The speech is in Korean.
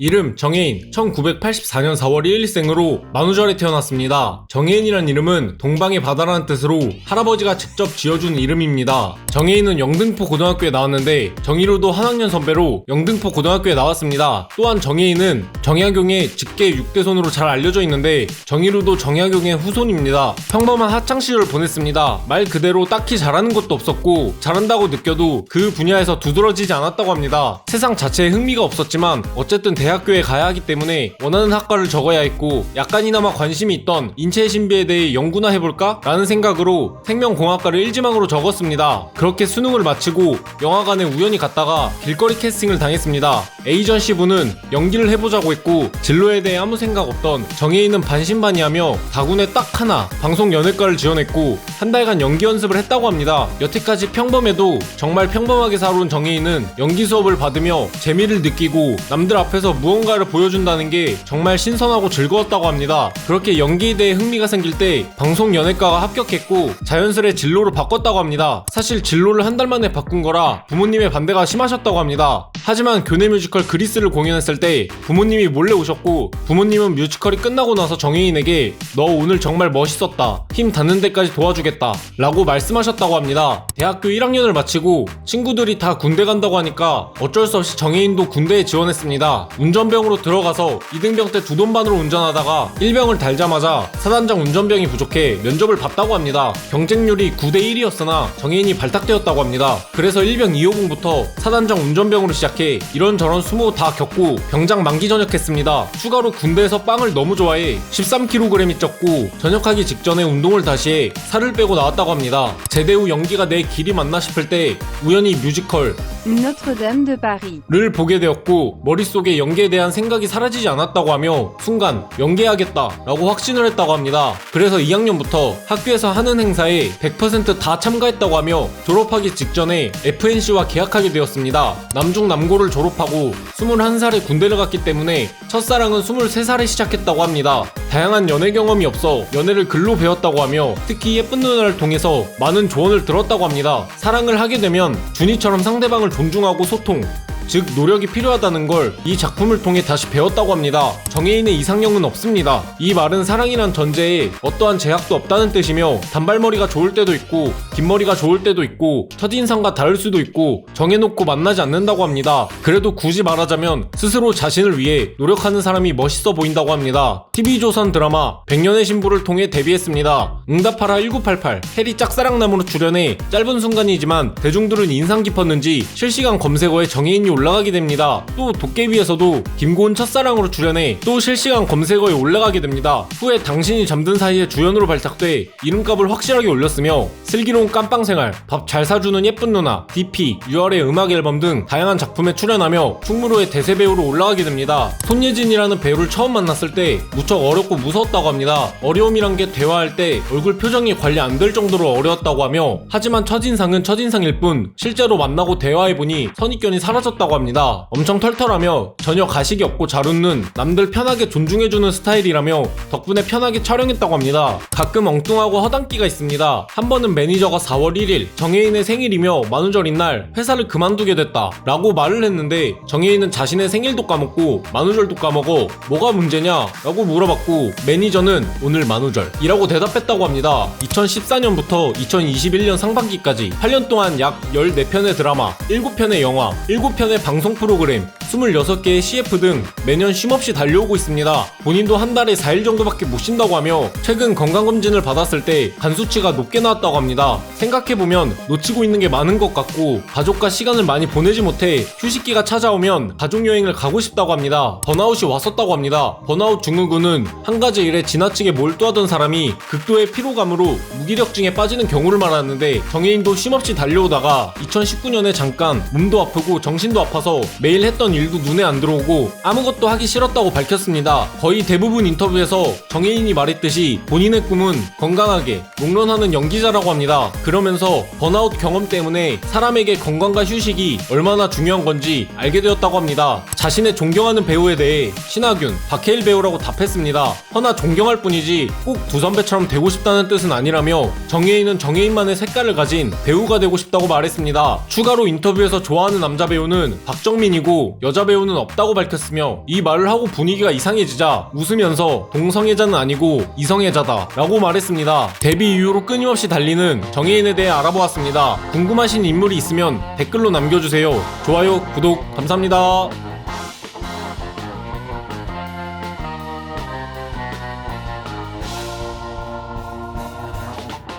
이름 정혜인, 1984년 4월 1일생으로 만우절에 태어났습니다. 정혜인이란 이름은 동방의 바다라는 뜻으로 할아버지가 직접 지어준 이름입니다. 정혜인은 영등포 고등학교에 나왔는데 정희로도 한 학년 선배로 영등포 고등학교에 나왔습니다. 또한 정혜인은 정약용의 직계 6대손으로 잘 알려져 있는데 정희로도 정약용의 후손입니다. 평범한 학창시절을 보냈습니다. 말 그대로 딱히 잘하는 것도 없었고 잘한다고 느껴도 그 분야에서 두드러지지 않았다고 합니다. 세상 자체에 흥미가 없었지만 어쨌든 대학교에 가야 하기 때문에 원하는 학과를 적어야 했고 약간이나마 관심이 있던 인체의 신비에 대해 연구나 해볼까? 라는 생각으로 생명공학과를 1지망으로 적었습니다. 그렇게 수능을 마치고 영화관에 우연히 갔다가 길거리 캐스팅을 당했습니다. 에이전시부는 연기를 해보자고 했고 진로에 대해 아무 생각 없던 정혜인은 반신반의하며 다군에 딱 하나 방송연예과를 지원했고 한 달간 연기 연습을 했다고 합니다. 여태까지 평범해도 정말 평범하게 살아온 정혜인은 연기 수업을 받으며 재미를 느끼고 남들 앞에서 무언가를 보여준다는 게 정말 신선하고 즐거웠다고 합니다. 그렇게 연기에 대해 흥미가 생길 때 방송연예과가 합격했고 자연스레 진로를 바꿨다고 합니다. 사실 진로를 한 달 만에 바꾼 거라 부모님의 반대가 심하셨다고 합니다. 하지만 교내 뮤지컬 그리스를 공연했을 때 부모님이 몰래 오셨고 부모님은 뮤지컬이 끝나고 나서 정혜인에게 너 오늘 정말 멋있었다. 힘 닿는 데까지 도와주겠다. 라고 말씀하셨다고 합니다. 대학교 1학년을 마치고 친구들이 다 군대 간다고 하니까 어쩔 수 없이 정혜인도 군대에 지원했습니다. 운전병으로 들어가서 2등병 때 2돈반으로 운전하다가 1병을 달자마자 사단장 운전병이 부족해 면접을 봤다고 합니다. 경쟁률이 9대1이었으나 정혜인이 발탁되었다고 합니다. 그래서 1병 2호봉부터 사단장 운전병으로 시작해 이런저런 수모 다 겪고 병장 만기 전역했습니다. 추가로 군대에서 빵을 너무 좋아해 13kg이 쪘고 전역하기 직전에 운동을 다시 해 살을 빼고 나왔다고 합니다. 제대 후 연기가 내 길이 맞나 싶을 때 우연히 뮤지컬 Notre-Dame de Paris 를 보게 되었고 머릿속에 연기에 대한 생각이 사라지지 않았다고 하며 순간 연기해야겠다 라고 확신을 했다고 합니다. 그래서 2학년부터 학교에서 하는 행사에 100% 다 참가했다고 하며 졸업하기 직전에 FNC와 계약하게 되었습니다. 남중남고를 졸업하고 21살에 군대를 갔기 때문에 첫사랑은 23살에 시작했다고 합니다. 다양한 연애 경험이 없어 연애를 글로 배웠다고 하며 특히 예쁜 누나를 통해서 많은 조언을 들었다고 합니다. 사랑을 하게 되면 준이처럼 상대방을 존중하고 소통, 즉 노력이 필요하다는 걸 이 작품을 통해 다시 배웠다고 합니다. 정혜인의 이상형은 없습니다. 이 말은 사랑이란 전제에 어떠한 제약도 없다는 뜻이며 단발머리가 좋을 때도 있고 긴 머리가 좋을 때도 있고 첫인상과 다를 수도 있고 정해놓고 만나지 않는다고 합니다. 그래도 굳이 말하자면 스스로 자신을 위해 노력하는 사람이 멋있어 보인다고 합니다. TV조선 드라마 백년의 신부를 통해 데뷔했습니다. 응답하라 1988 해리 짝사랑남으로 출연해 짧은 순간이지만 대중들은 인상 깊었는지 실시간 검색어에 정혜인이 올라가게 됩니다. 또 도깨비에서도 김고은 첫사랑으로 출연해 또 실시간 검색어에 올라가게 됩니다. 후에 당신이 잠든 사이에 주연으로 발탁돼 이름값을 확실하게 올렸으며 슬기로운 깜빵생활, 밥 잘 사주는 예쁜 누나, DP, 6월의 음악 앨범 등 다양한 작품에 출연하며 충무로의 대세배우로 올라가게 됩니다. 손예진이라는 배우를 처음 만났을 때 무척 어렵고 무서웠다고 합니다. 어려움이란 게 대화할 때 얼굴 표정이 관리 안 될 정도로 어려웠다고 하며 하지만 첫인상은 첫인상일 뿐 실제로 만나고 대화해보니 선입견이 사라졌다고 합니다. 엄청 털털하며 전혀 가식이 없고 잘 웃는 남들 편하게 존중해주는 스타일이라며 덕분에 편하게 촬영했다고 합니다. 가끔 엉뚱하고 허당끼가 있습니다. 한 번은 매니저가 4월 1일 정혜인의 생일이며 만우절인 날 회사를 그만두게 됐다 라고 말을 했는데 정혜인은 자신의 생일도 까먹고 만우절도 까먹어 뭐가 문제냐 라고 물어봤고 매니저는 오늘 만우절 이라고 대답했다고 합니다. 2014년부터 2021년 상반기까지 8년 동안 약 14편의 드라마, 7편의 영화, 7편의 방송 프로그램, 26개의 CF 등 매년 쉼없이 달려오고 있습니다. 본인도 한 달에 4일 정도밖에 못 쉰다고 하며 최근 건강검진을 받았을 때 간 수치가 높게 나왔다고 합니다. 생각해보면 놓치고 있는 게 많은 것 같고 가족과 시간을 많이 보내지 못해 휴식기가 찾아오면 가족여행을 가고 싶다고 합니다. 번아웃이 왔었다고 합니다. 번아웃 증후군은 한 가지 일에 지나치게 몰두하던 사람이 극도의 피로감으로 무기력증에 빠지는 경우를 말하는데 정혜인도 쉼없이 달려오다가 2019년에 잠깐 몸도 아프고 정신도 아파서 매일 했던 일도 눈에 안 들어오고 아무것도 하기 싫었다고 밝혔습니다. 거의 대부분 인터뷰에서 정혜인이 말했듯이 본인의 꿈은 건강하게 롱런하는 연기자라고 합니다. 그러면서 번아웃 경험 때문에 사람에게 건강과 휴식이 얼마나 중요한 건지 알게 되었다고 합니다. 자신의 존경하는 배우에 대해 신하균, 박해일 배우라고 답했습니다. 허나 존경할 뿐이지 꼭 두 선배처럼 되고 싶다는 뜻은 아니라며 정혜인은 정혜인만의 색깔을 가진 배우가 되고 싶다고 말했습니다. 추가로 인터뷰에서 좋아하는 남자 배우는 박정민이고 여자 배우는 없다고 밝혔으며 이 말을 하고 분위기가 이상해지자 웃으면서 동성애자는 아니고 이성애자다 라고 말했습니다. 데뷔 이후로 끊임없이 달리는 정예인에 대해 알아보았습니다. 궁금하신 인물이 있으면 댓글로 남겨주세요. 좋아요, 구독 감사합니다.